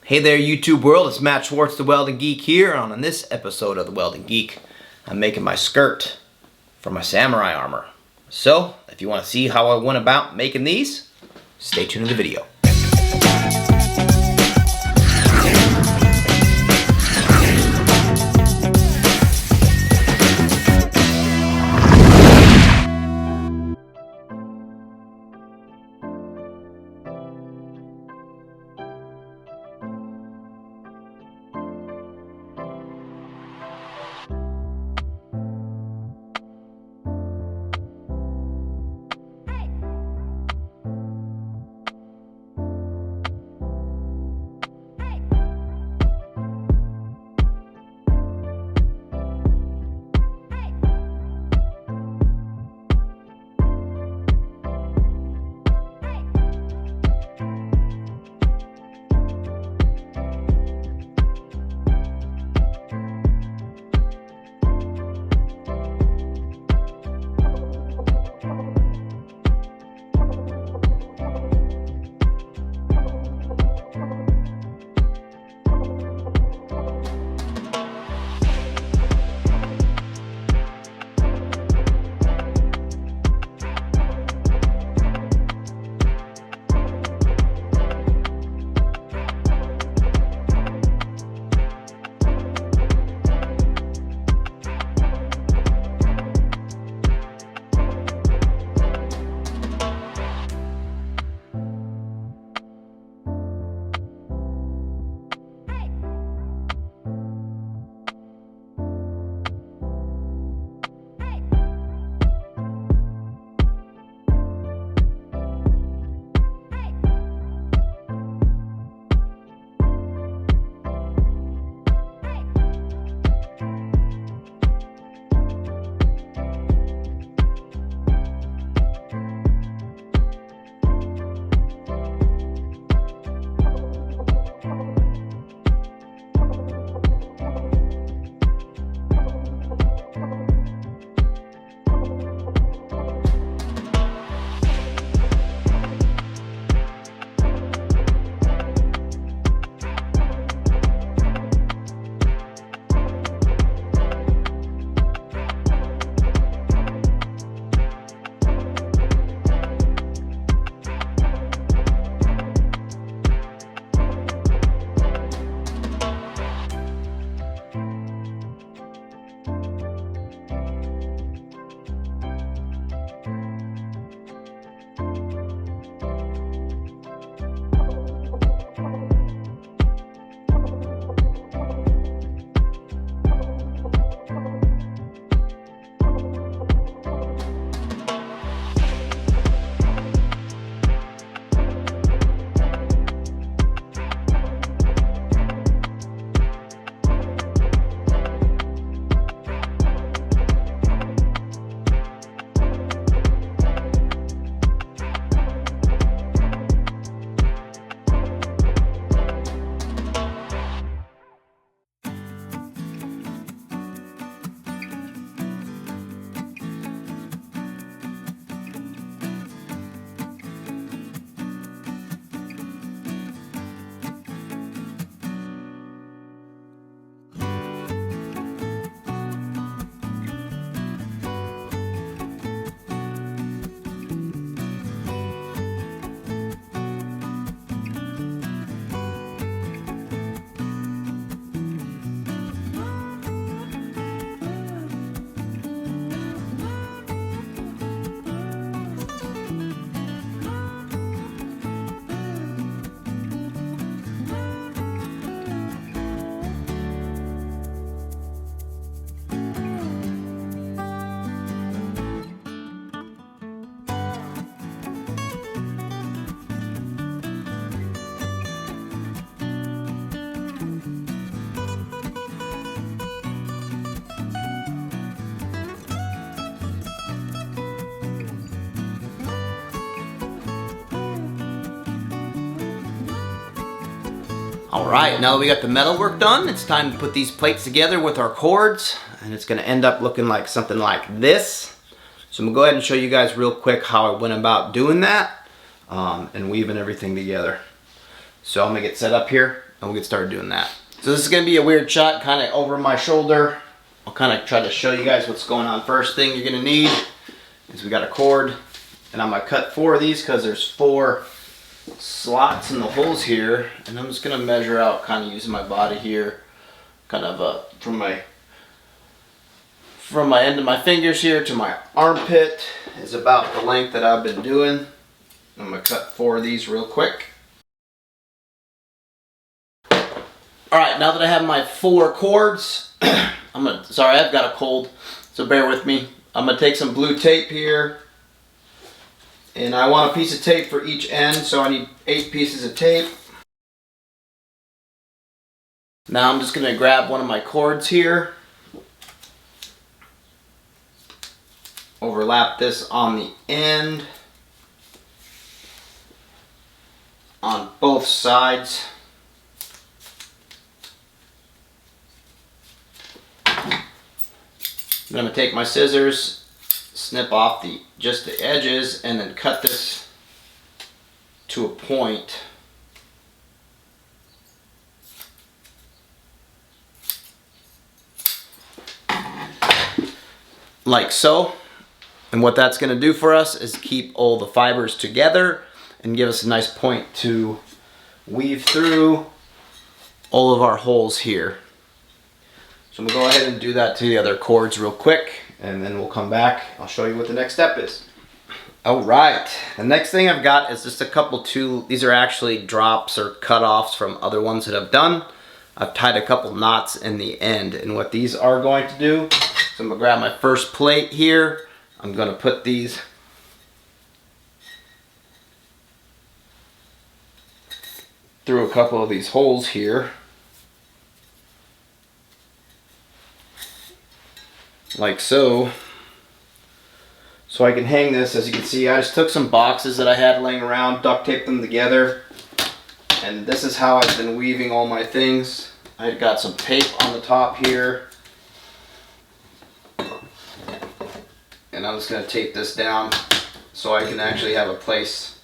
Hey there YouTube world, it's Matt Schwartz, the Welding Geek here, and on this episode of the Welding Geek, I'm making my skirt for my samurai armor. So, if you want to see how I went about making these, stay tuned to the video. Alright, now that we got the metal work done, it's time to put these plates together with our cords, and it's going to end up looking like something like this. So I'm going to go ahead and show you guys real quick how I went about doing that and weaving everything together. So I'm going to get set up here and we'll get started doing that. So this is gonna be a weird shot, kind of over my shoulder. I'll kind of try to show you guys what's going on. First thing you're gonna need is we got a cord, and I'm gonna cut 4 of these because there's 4 slots in the holes here, and I'm just gonna measure out, kind of using my body here, kind of from my end of my fingers here to my armpit is about the length that I've been doing. I'm gonna cut 4 of these real quick. All right, now that I have my 4 cords, sorry, I've got a cold, so bear with me. I'm gonna take some blue tape here, and I want a piece of tape for each end, so I need 8 pieces of tape. Now I'm just gonna grab one of my cords here, overlap this on the end, on both sides. Then I'm gonna take my scissors, snip off just the edges, and then cut this to a point. Like so. And what that's gonna do for us is keep all the fibers together and give us a nice point to weave through all of our holes here. So I'm gonna go ahead and do that to the other cords real quick, and then we'll come back. I'll show you what the next step is. All right, the next thing I've got is just a couple these are actually drops or cut-offs from other ones that I've done. I've tied a couple knots in the end, and what these are going to do, so I'm gonna grab my first plate here. I'm gonna put these through a couple of these holes here. Like so. So I can hang this. As you can see, I just took some boxes that I had laying around, duct taped them together, and this is how I've been weaving all my things. I've got some tape on the top here, and I'm just going to tape this down so I can actually have a place.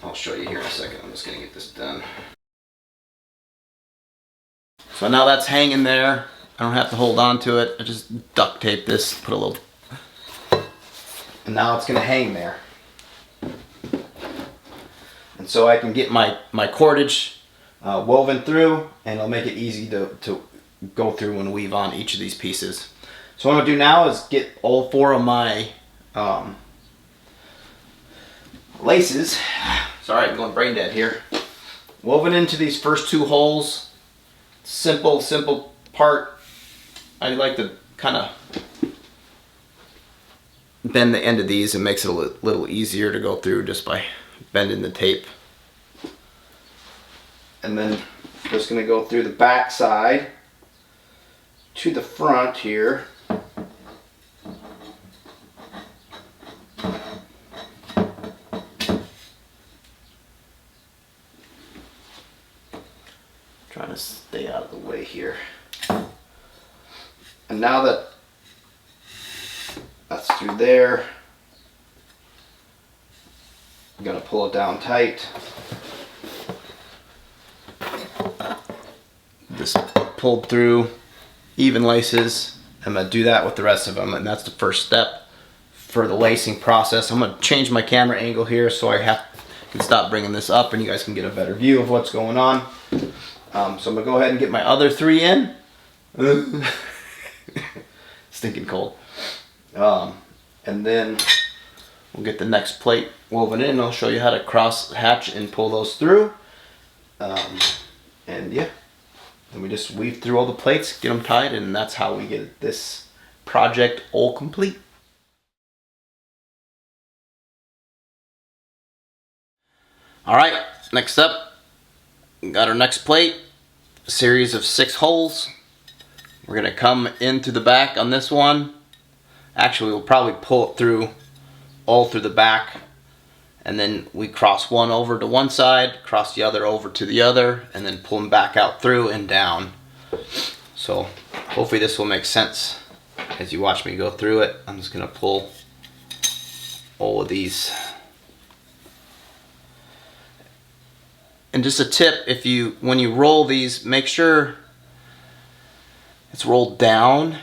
I'll show you here in a second. I'm just going to get this done. So now that's hanging there. I don't have to hold on to it. I just duct tape this, put a little, and now it's gonna hang there. And so I can get my cordage woven through, and it'll make it easy to go through and weave on each of these pieces. So what I'm gonna do now is get all 4 of my laces, sorry, I'm going brain dead here, woven into these first 2 holes. Simple part. I like to kind of bend the end of these. It makes it a little easier to go through just by bending the tape. And then just going to go through the back side to the front here. Trying to stay out of the way here. And now that that's through there, I'm going to pull it down tight. This pulled through, even laces. I'm going to do that with the rest of them, and that's the first step for the lacing process. I'm going to change my camera angle here so I can stop bringing this up and you guys can get a better view of what's going on. So I'm going to go ahead and get my other 3 in. Stinking cold. And then we'll get the next plate woven in. I'll show you how to cross hatch and pull those through. And yeah, then we just weave through all the plates, get them tied, and that's how we get this project all complete. All right, next up, we got our next plate, a series of 6 holes. We're gonna come in through the back on this one. Actually, we'll probably pull it through, all through the back, and then we cross one over to one side, cross the other over to the other, and then pull them back out through and down. So hopefully this will make sense as you watch me go through it. I'm just gonna pull all of these And just a tip, when you roll these, make sure it's rolled down,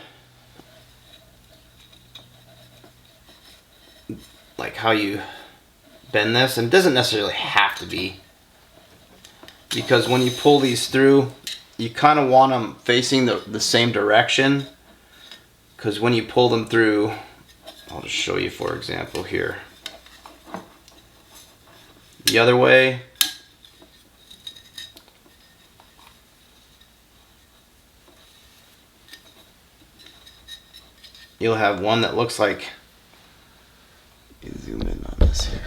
like how you bend this. And it doesn't necessarily have to be, because when you pull these through, you kind of want them facing the same direction, because when you pull them through, I'll just show you for example here, the other way, you'll have one that looks like, zoom in on this here,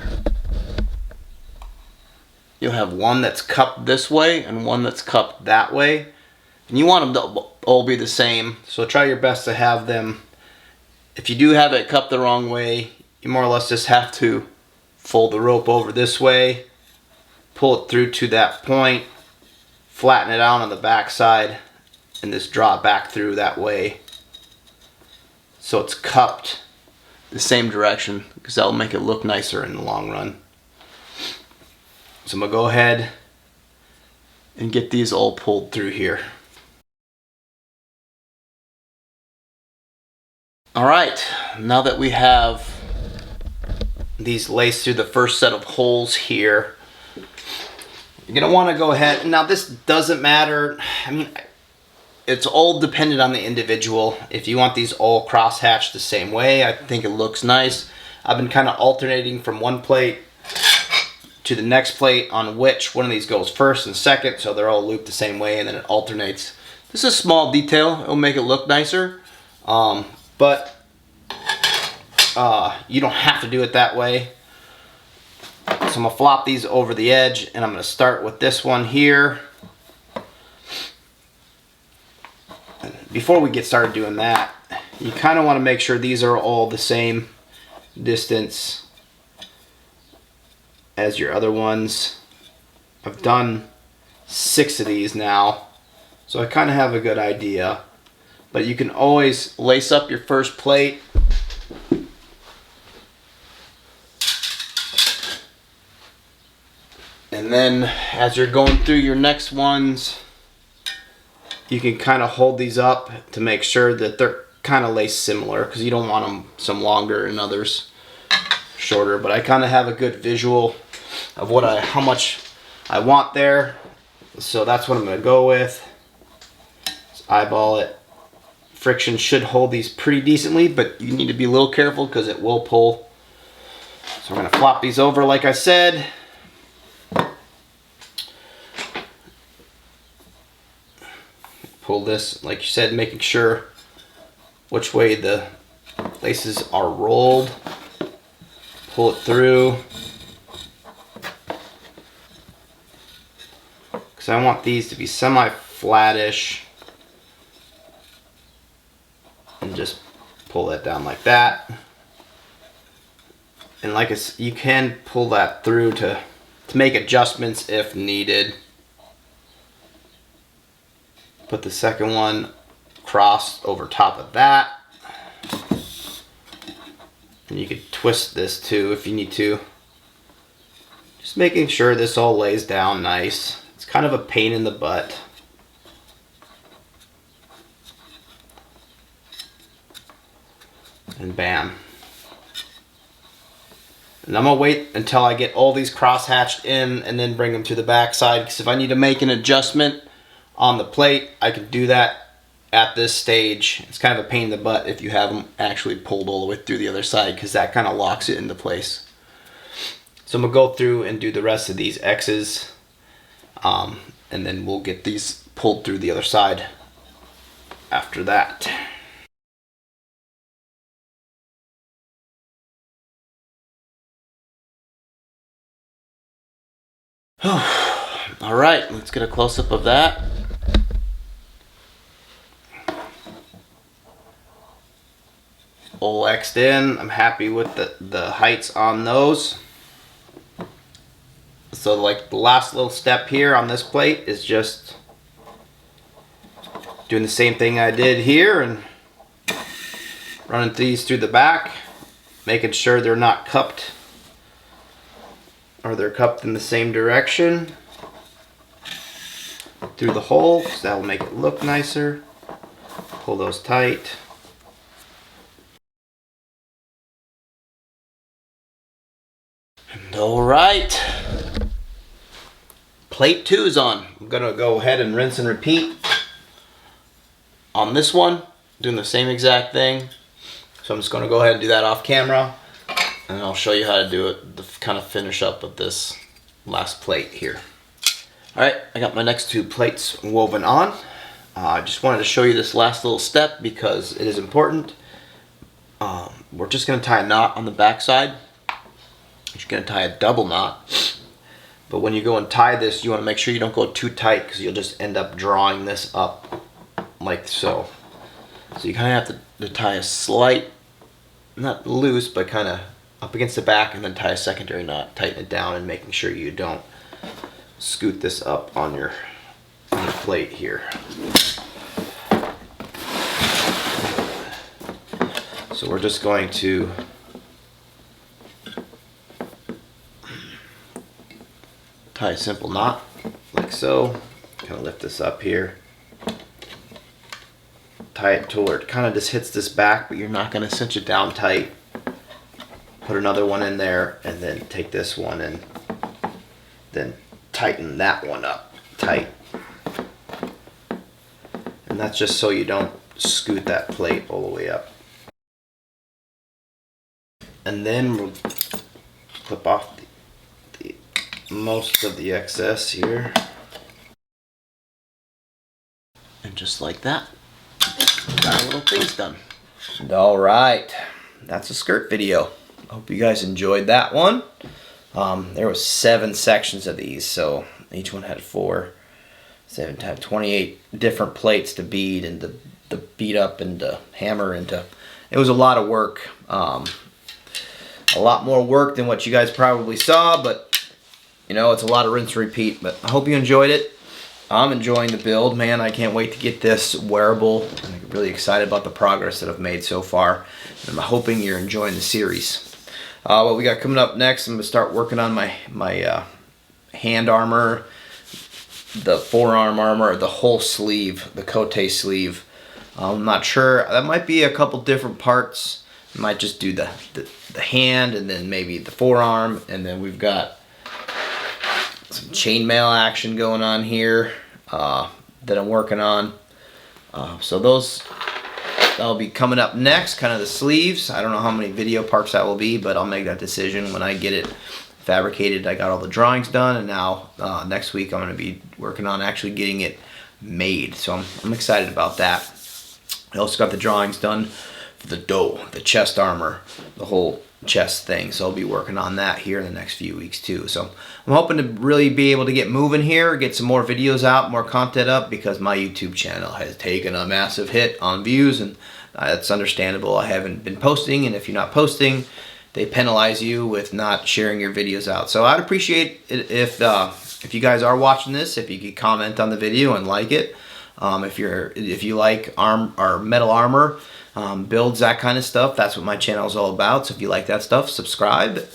you'll have one that's cupped this way and one that's cupped that way, and you want them to all be the same. So try your best to have them, if you do have it cupped the wrong way, you more or less just have to fold the rope over this way, pull it through to that point, flatten it out on the back side, and just draw it back through that way, so it's cupped the same direction, because that'll make it look nicer in the long run. So I'm going to go ahead and get these all pulled through here. Alright, now that we have these laced through the first set of holes here, you're going to want to go ahead, now this doesn't matter, I mean, it's all dependent on the individual. If you want these all cross-hatched the same way, I think it looks nice. I've been kind of alternating from one plate to the next plate on which one of these goes first and second, so they're all looped the same way, and then it alternates. This is a small detail. It'll make it look nicer, but you don't have to do it that way. So I'm going to flop these over the edge, and I'm going to start with this one here. Before we get started doing that, you kind of want to make sure these are all the same distance as your other ones. I've done 6 of these now, so I kind of have a good idea. But you can always lace up your first plate, and then as you're going through your next ones, you can kind of hold these up to make sure that they're kind of laced similar, because you don't want them some longer and others shorter. But I kind of have a good visual of how much I want there, so that's what I'm going to go with. Just eyeball it. Friction should hold these pretty decently, but you need to be a little careful because it will pull. So I'm going to flop these over like I said. Pull this, like you said, making sure which way the laces are rolled. Pull it through. Because I want these to be semi-flattish. And just pull that down like that. And like you can pull that through to make adjustments if needed. Put the second one crossed over top of that. And you could twist this too if you need to. Just making sure this all lays down nice. It's kind of a pain in the butt. And bam. And I'm going to wait until I get all these cross-hatched in and then bring them to the back side, because if I need to make an adjustment on the plate, I can do that at this stage. It's kind of a pain in the butt if you have them actually pulled all the way through the other side, because that kind of locks it into place. So I'm going to go through and do the rest of these X's, and then we'll get these pulled through the other side after that. All right, let's get a close-up of that. All X'd in. I'm happy with the heights on those. So like the last little step here on this plate is just doing the same thing I did here and running these through the back, making sure they're not cupped, or they're cupped in the same direction. through the hole, because that will make it look nicer. Pull those tight. And all right. Plate 2 is on. I'm gonna go ahead and rinse and repeat. On this one, doing the same exact thing. So I'm just gonna go ahead and do that off camera, and I'll show you how to do it, the kind of finish up of this last plate here. All right, I got my next 2 plates woven on. I just wanted to show you this last little step because it is important. We're just gonna tie a knot on the back side. You're gonna tie a double knot. But when you go and tie this, you wanna make sure you don't go too tight because you'll just end up drawing this up like so. So you kind of have to tie a slight, not loose, but kind of up against the back, and then tie a secondary knot, tighten it down, and making sure you don't scoot this up on your plate here. So we're just going to tie a simple knot like so. Kind of lift this up here. Tie it to where it kind of just hits this back, but you're not going to cinch it down tight. Put another one in there, and then take this one and then tighten that one up tight. And that's just so you don't scoot that plate all the way up. And then we'll clip off the most of the excess here. And just like that, got our little things done. All right, that's a skirt video. Hope you guys enjoyed that one. There was 7 sections of these, so each one had 4, 7 times 28 different plates to bead and to beat up and to hammer into. It was a lot of work. A lot more work than what you guys probably saw, but you know, it's a lot of rinse and repeat. But I hope you enjoyed it. I'm enjoying the build, man. I can't wait to get this wearable. I'm really excited about the progress that I've made so far. And I'm hoping you're enjoying the series. What we got coming up next, I'm going to start working on my hand armor, the forearm armor, the whole sleeve, the cote sleeve. I'm not sure. That might be a couple different parts. I might just do the hand and then maybe the forearm, and then we've got some chainmail action going on here that I'm working on. So that'll be coming up next, kind of the sleeves. I don't know how many video parts that will be, but I'll make that decision when I get it fabricated. I got all the drawings done, and now next week I'm going to be working on actually getting it made. So I'm excited about that. I also got the drawings done for the chest armor, the whole chest thing. So I'll be working on that here in the next few weeks too. So I'm hoping to really be able to get moving here, get some more videos out, more content up, because my YouTube channel has taken a massive hit on views, and that's understandable. I haven't been posting, and if you're not posting, they penalize you with not sharing your videos out. So I'd appreciate it if you guys are watching this, if you could comment on the video and like it. If you like metal armor, builds, that kind of stuff, that's what my channel is all about. So if you like that stuff, subscribe.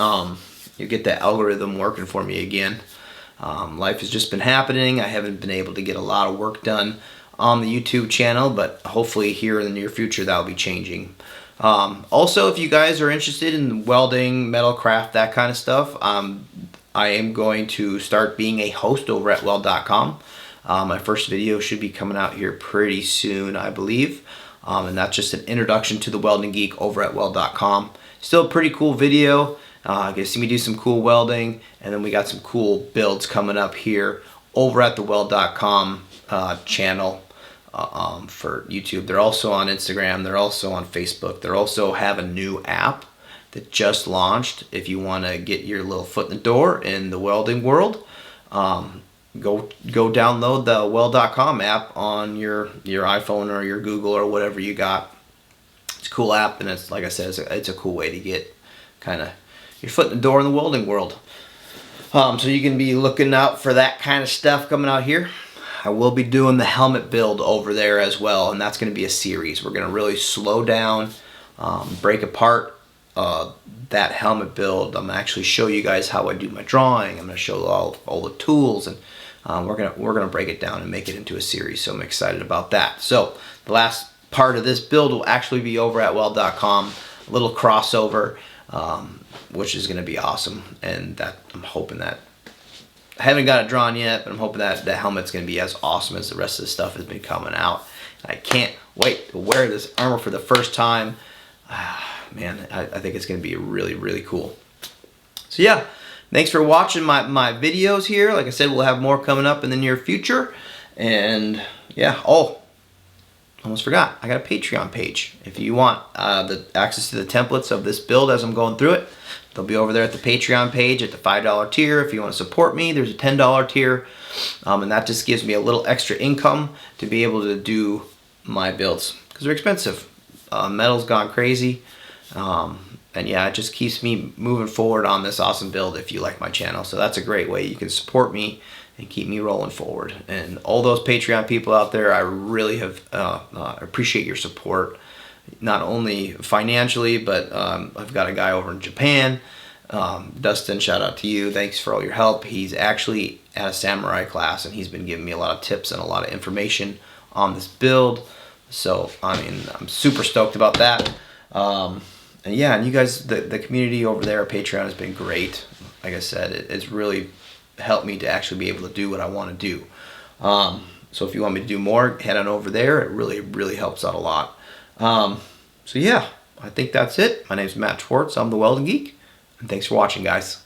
You get the algorithm working for me again. Life has just been happening. I haven't been able to get a lot of work done on the YouTube channel, but hopefully here in the near future that'll be changing. Also, if you guys are interested in welding, metal craft, that kind of stuff, I am going to start being a host over at weld.com. My first video should be coming out here pretty soon, I believe. And that's just an introduction to the Welding Geek over at weld.com. Still a pretty cool video. You can see me do some cool welding, and then we got some cool builds coming up here over at the weld.com channel for YouTube. They're also on Instagram. They're also on Facebook. They also have a new app that just launched. If you want to get your little foot in the door in the welding world, go download the weld.com app on your iPhone or your Google or whatever you got. It's a cool app, and it's, like I said, it's a cool way to get kind of your foot in the door in the welding world. So you can be looking out for that kind of stuff coming out here. I will be doing the helmet build over there as well, and that's going to be a series. We're going to really slow down, break apart that helmet build. I'm going to actually show you guys how I do my drawing. I'm going to show all the tools, and we're gonna break it down and make it into a series. So I'm excited about that. So the last part of this build will actually be over at weld.com, a little crossover, which is gonna be awesome. And that I'm hoping that, I haven't got it drawn yet, but I'm hoping that the helmet's gonna be as awesome as the rest of the stuff has been coming out. I can't wait to wear this armor for the first time. Man, I think it's gonna be really, really cool. So yeah, thanks for watching my videos here. Like I said, we'll have more coming up in the near future. And yeah, oh, almost forgot, I got a Patreon page. If you want the access to the templates of this build as I'm going through it, they'll be over there at the Patreon page at the $5 tier. If you want to support me, there's a $10 tier. And that just gives me a little extra income to be able to do my builds, because they're expensive. Metal's gone crazy. And yeah, it just keeps me moving forward on this awesome build if you like my channel. So that's a great way you can support me and keep me rolling forward. And all those Patreon people out there, I really have appreciate your support, not only financially, but I've got a guy over in Japan, Dustin, shout out to you. Thanks for all your help. He's actually at a samurai class, and he's been giving me a lot of tips and a lot of information on this build. So I mean, I'm super stoked about that. And yeah, and you guys, the community over there at Patreon has been great. Like I said, it's really helped me to actually be able to do what I want to do. So if you want me to do more, head on over there. It really, really helps out a lot. So yeah, I think that's it. My name's Matt Schwartz. I'm the Welding Geek. And thanks for watching, guys.